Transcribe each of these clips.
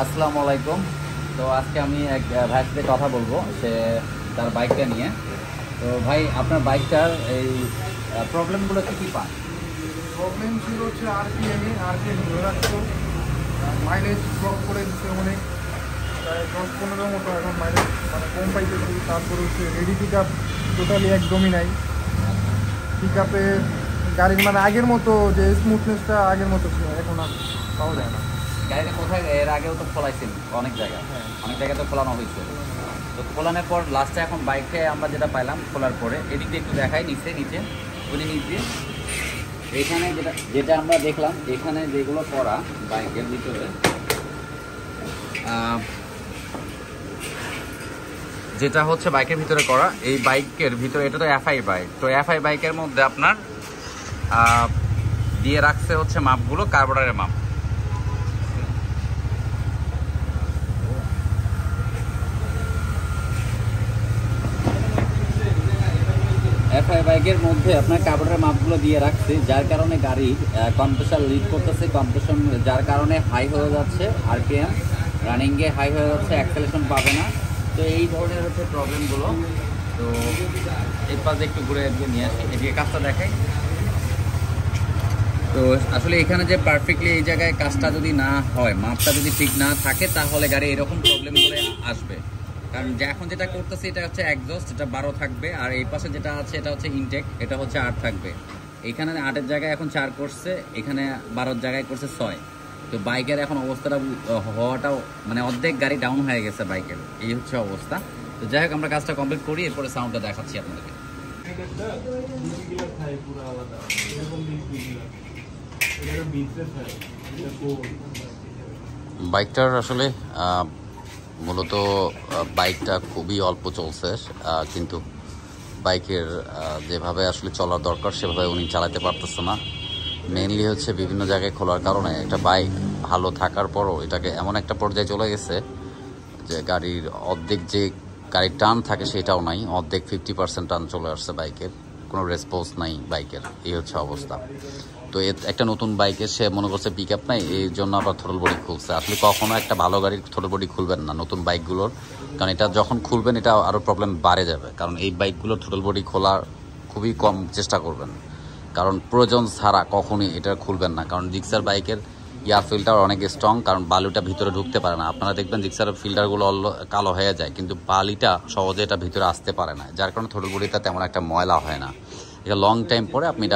আসসালামু আলাইকুম। তো আজকে আমি এক ভাইয়ের সাথে কথা বলবো, সে তার বাইকটা নিয়ে। তো ভাই, আপনার বাইকটার এই প্রবলেমগুলো কি পান? প্রবলেম ছিল হচ্ছে আরপিএম ধরে রাখতো, মাইলেজ ড্রপ করে দিচ্ছে অনেক, প্রায় 10-15 মতো এখন মাইলেজ মানে কম পাইতেছি। তারপরে হচ্ছে রেডি পিক আপ টোটালি একদমই নাই। পিক আপে গাড়ির মানে আগের মতো যে স্মুথনেসটা আগের মতো ছিল এখন আর পাওয়া যায় না। গাড়িটা কোথায়, এর আগেও তো খোলাইছেন অনেক জায়গায়, হ্যাঁ, অনেক জায়গায় তো খোলানো হয়েছে। তো খোলানোর পর লাস্টে এখন বাইকে আমরা যেটা পাইলাম খোলার পরে, এদিক দিয়ে একটু দেখাই নিচে উনি নিচ দিয়ে এখানে যেটা আমরা দেখলাম, এখানে যেগুলো করা বাইকের ভিতরে, যেটা হচ্ছে বাইকের ভিতরে করা, এই বাইকের ভিতরে, এটা তো এফআই বাইক, তো এফআই বাইকের মধ্যে আপনার দিয়ে রাখছে হচ্ছে মাপগুলো, কার্বোরেটরের মাপ। এফআই বাইকের মধ্যে আপনার কার্বোরেটরের মাপগুলো দিয়ে রাখছে, যার কারণে গাড়ির কম্প্রেসার লিড করতেছে, কম্প্রেশন যার কারণে হাই হয়ে যাচ্ছে, আরপিএম রানিংয়ে হাই হয়ে যাচ্ছে, অ্যাক্সেলেরেশন পাবে না। তো এই ধরনের হচ্ছে প্রবলেমগুলো। তো এই পাশে একটু ঘুরে নিয়ে আসি, এদিকে কাজটা দেখাই। তো আসলে এখানে যে পারফেক্টলি এই জায়গায় কাজটা যদি না হয়, মাপটা যদি ঠিক না থাকে, তাহলে গাড়ি এরকম প্রবলেমগুলো আসবে। কারণ যে এখন যেটা করতেছে এটা হচ্ছে এক্সস্ট, এটা 12 থাকবে, আর এই পাশে যেটা আছে এটা হচ্ছে ইনটেক, এটা হচ্ছে 8 থাকবে। এখানে 8-এর জায়গায় এখন 4 করছে, এখানে 12-এর জায়গায় করছে 6। তো বাইকের এখন অবস্থাটা হওয়াটাও মানে অর্ধেক গাড়ি ডাউন হয়ে গেছে বাইকের, এই হচ্ছে অবস্থা। তো যাই হোক, আমরা কাজটা কমপ্লিট করি, এরপরে সাউন্ডটা দেখাচ্ছি আপনাদেরকে। বাইকটার আসলে মূলত বাইকটা খুবই অল্প চলছে, কিন্তু বাইকের যেভাবে আসলে চলার দরকার সেভাবে উনি চালাতে পারতেছে না। মেইনলি হচ্ছে বিভিন্ন জায়গায় খোলার কারণে একটা বাইক ভালো থাকার পরও এটাকে এমন একটা পর্যায়ে চলে গেছে যে গাড়ির অর্ধেক যে গাড়ির টান থাকে সেটাও নাই, অর্ধেক 50% টান চলে আসছে বাইকের, কোনো রেসপন্স নাই বাইকের, এই হচ্ছে অবস্থা। তো একটা নতুন বাইকের সে মনে করছে পিক আপ নাই, এই জন্য আবার থ্রোটল বডি খুলছে। আসলে কখনো একটা ভালো গাড়ির থ্রোটল বডি খুলবেন না নতুন বাইকগুলোর, কারণ এটা যখন খুলবেন এটা আরও প্রবলেম বাড়ে যাবে। কারণ এই বাইকগুলোর থ্রোটল বডি খোলার খুবই কম চেষ্টা করবেন, কারণ প্রয়োজন ছাড়া কখনই এটা খুলবেন না। কারণ জিক্সার বাইকের এয়ার ফিল্টার অনেক স্ট্রং, কারণ বালুটা ভিতরে ঢুকতে পারে না। আপনারা দেখবেন জিক্সারের ফিল্টারগুলো কালো হয়ে যায়, কিন্তু বালিটা সহজে এটা ভিতরে আসতে পারে না, যার কারণে থ্রোটল বডিটা তেমন একটা ময়লা হয় না। এটা লং টাইম পরে আপনি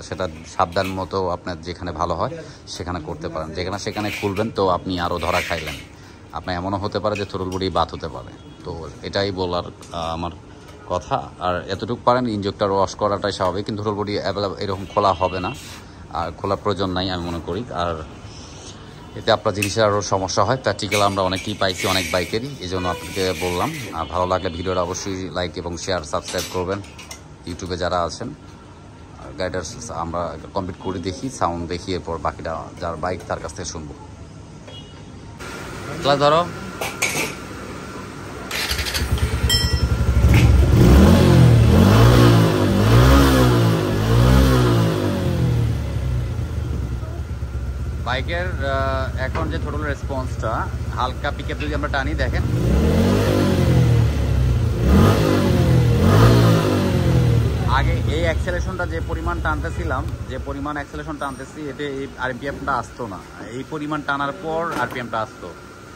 সেটা সাবধান মতো আপনার যেখানে ভালো হয় সেখানে করতে পারেন। সেখানে খুলবেন তো আপনি আরও ধরা খাইলেন, আপনার এমনও হতে পারে যে থ্রোটল বডি বাদ হতে পারে। তো এটাই বলার আমার কথা। আর এতটুকু পারেন ইঞ্জেক্টর ওয়াশ করাটাই স্বাভাবিক, কিন্তু থ্রোটল বডি এরকম খোলা হবে না, আর খোলার প্রয়োজন নাই আমি মনে করি। আর এতে আপনার জিনিসের আরও সমস্যা হয়, প্র্যাকটিক্যাল আমরা অনেকেই পাইছি অনেক বাইকেরই, এই জন্য আপনাকে বললাম। আর ভালো লাগলে ভিডিওটা অবশ্যই লাইক এবং শেয়ার সাবস্ক্রাইব করবেন ইউটিউবে যারা আছেন। গাড়িটার আমরা কমপ্লিট করে দেখি, সাউন্ড দেখি, এরপর বাকিটা যার বাইক তার কাছ থেকে শুনবো। ধরো বাইকের এখন যে থ্রোটল রেসপন্সটা, হালকা পিকআপ যদি আমরা টানি, দেখেন আগে এই অ্যাক্সেলেশনটা যে পরিমাণ টানতেছিলাম, যে পরিমাণ অ্যাক্সেলেশন টানতেছি, এতে এই আরপিএমটা আসতো না। এই পরিমাণ টানার পর আরপিএমটা আসতো।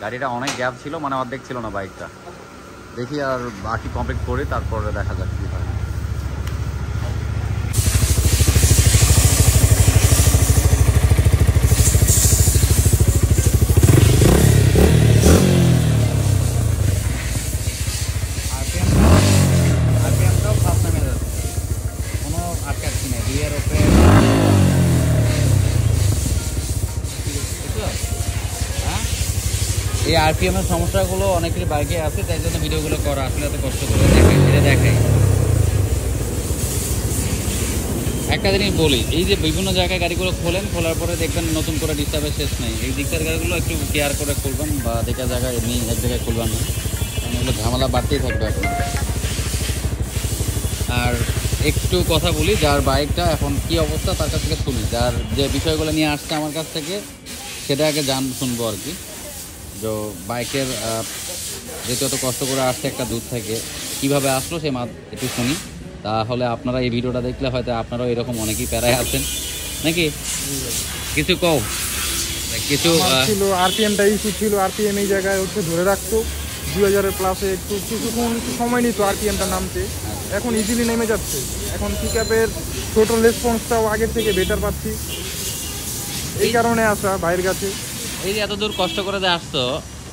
গাড়িটা অনেক গ্যাপ ছিল, মানে অর্ধেক ছিল না বাইকটা। দেখি আর বাকি কমপ্লিট করে তারপরে দেখা যাক কী হয়। এই আরপিএম এর সমস্যাগুলো অনেকেরই বাইকে আছে, তাই জন্য ভিডিওগুলো করা আসলে এত কষ্ট করে দেখাই। একটা জিনিস বলি, এই যে বিভিন্ন জায়গায় গাড়িগুলো খোলার পরে দেখবেন নতুন করে ডিস্টার্বের শেষ নেই। এই দিকটার গাড়িগুলো একটু কেয়ার করে খুলবেন, বা দেখা জায়গায় এমনি এক জায়গায় খুলবেন না, কারণ এগুলো ঝামেলা বাড়তেই থাকবে আপনার। আর একটু কথা বলি, যার বাইকটা এখন কি অবস্থা তার কাছ থেকে শুনি, যার যে বিষয়গুলো নিয়ে আসছে আমার কাছ থেকে সেটা আগে শুনবো আর কি। যে বাইকের যেহেতু এত কষ্ট করে আসছে একটা দূর থেকে, কিভাবে আসলো সে একটু শুনি। তাহলে আপনারা এই ভিডিওটা দেখলে হয়তো আপনারাও এরকম অনেকেই প্যারায় আছেন নাকি। কিছু কও, কিছু ছিল আরপিএমটা ইস্যু ছিল, আরপিএম এই জায়গায় হচ্ছে ধরে রাখতো 2000-এর প্লাসে, কিছুক্ষণ সময় নিত আরপিএমটা নামতে। এখন ইজিলি নেমে যাচ্ছে। এখন পিকআপের টোটাল রেসপন্সটাও আগের থেকে বেটার পাচ্ছি, এই কারণে আসা ভাইয়ের কাছে। এই যে এত দূর কষ্ট করে যে আসতো,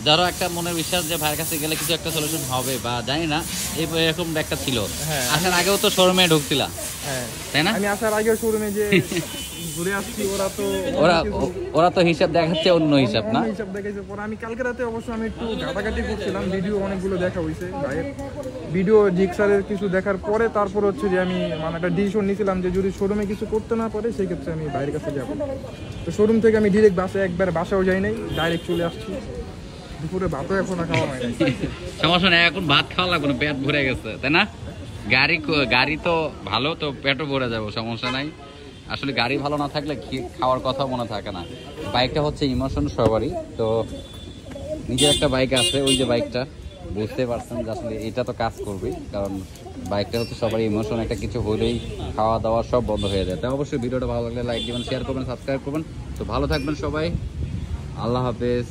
যারও একটা মনের বিশ্বাস যে ভাইয়ের কাছে গেলে কিছু একটা সলিউশন হবে বা জানি না, এই এরকম একটা ছিল। হ্যাঁ, আসার আগেও তো শোরুমে ঢুকছিলা, হ্যাঁ তাই না? আমি আসার আগেও শোরুমে যে ঘুরে আসছি, ওরা তো হিসাব দেখাচ্ছে অন্য হিসাব না, হিসাব দেখাইছে। পরে আমি কালকে রাতে অবশ্য আমি একটু ঘাটাঘাটি করছিলাম, ভিডিও অনেকগুলো দেখা হয়েছে ভাইয়ের ভিডিও, জিক্সারের কিছু দেখার পরে তারপর হচ্ছে যে আমি মানে একটা ডিসিশন নিয়েছিলাম যে যদি শোরুমে কিছু করতে না পারে সেই ক্ষেত্রে আমি বাইরের কাছে যাবো। তো শোরুম থেকে আমি ডিরেক্ট একবার বাসাও যাই নাই, ডাইরেক্ট চলে আসছি। দুপুরে ভাতও এখনো খাওয়া হয় নাই। সমস্যা নেই, এখন ভাত খাওয়া লাগবে না, পেট ভরে গেছে, তাই না? গাড়ি তো ভালো, তো পেটও ভরে যাবো, সমস্যা নাই। আসলে গাড়ি ভালো না থাকলে খাওয়ার কথাও মনে থাকে না। বাইকটা হচ্ছে ইমোশন সবারই, তো নিজের একটা বাইক আছে, ওই যে বাইকটা বুঝতে পারছেন যে আসলে এটা তো কাজ করবে, কারণ বাইকটা হচ্ছে সবারই ইমোশন, একটা কিছু হলেই খাওয়া দাওয়া সব বন্ধ হয়ে যায়। তাই অবশ্যই ভিডিওটা ভালো লাগলে লাইক দিবেন, শেয়ার করবেন, সাবস্ক্রাইব করবেন। তো ভালো থাকবেন সবাই, আল্লাহ হাফেজ।